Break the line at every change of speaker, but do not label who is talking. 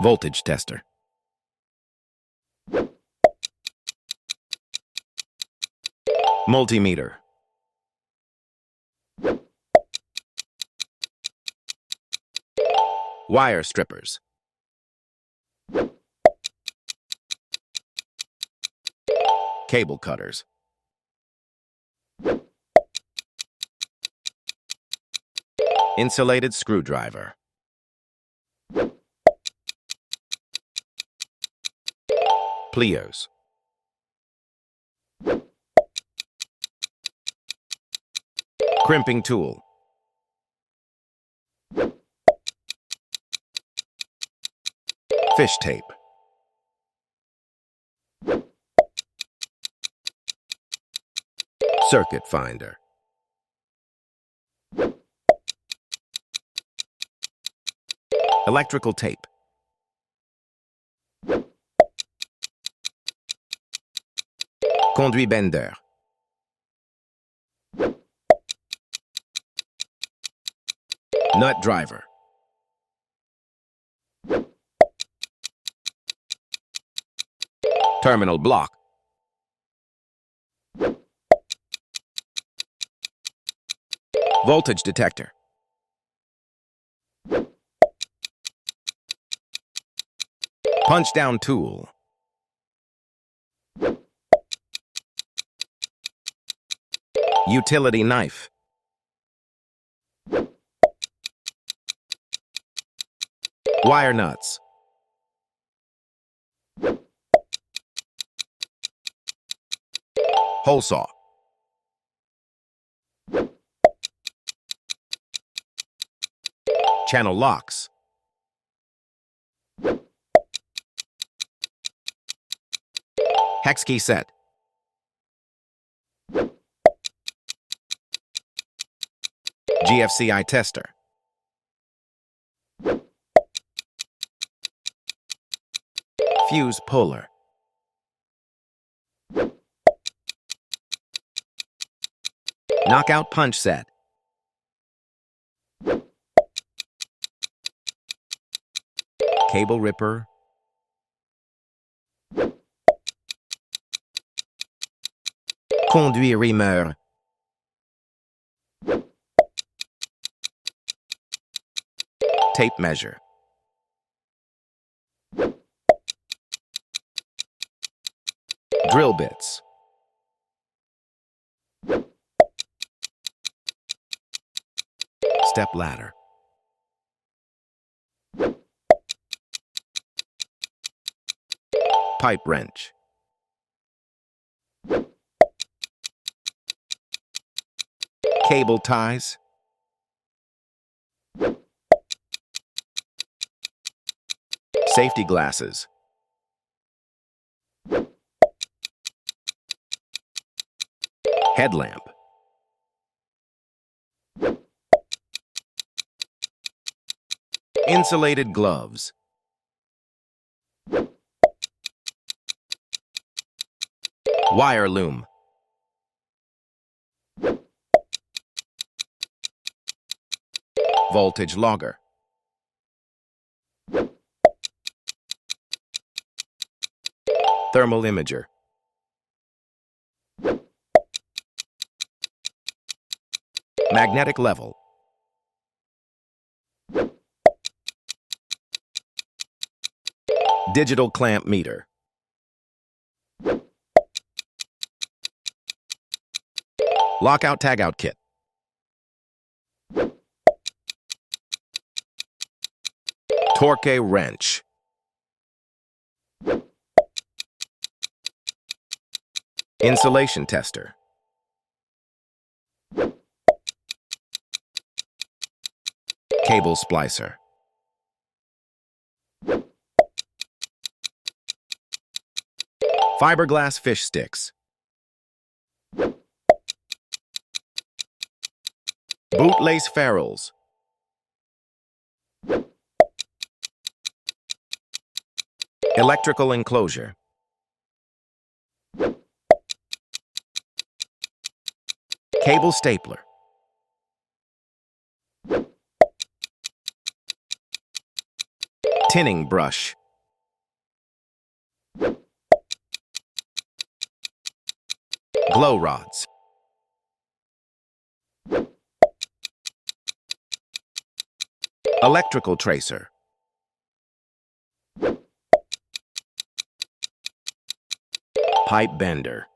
Voltage tester. Multimeter. Wire strippers. Cable cutters. Insulated screwdriver. Pliers. Crimping tool. Fish tape. Circuit finder. Electrical tape. Conduit bender. Nut driver. Terminal block. Voltage detector. Punch down tool. Utility knife. Wire nuts. Hole saw. Channel locks. Hex key set. GFCI tester. Fuse puller. Knockout punch set. Cable ripper. Conduit reamer. Tape measure. Drill bits. Step ladder. Pipe wrench. Cable ties. Safety glasses. Headlamp. Insulated gloves. Wire loom. Voltage logger. Thermal imager. Magnetic level. Digital clamp meter. Lockout tagout kit. Torque wrench. Insulation tester. Cable splicer. Fiberglass fish sticks. Bootlace ferrules. Electrical enclosure. Cable stapler. Tinning brush. Glow rods. Electrical tracer. Pipe bender.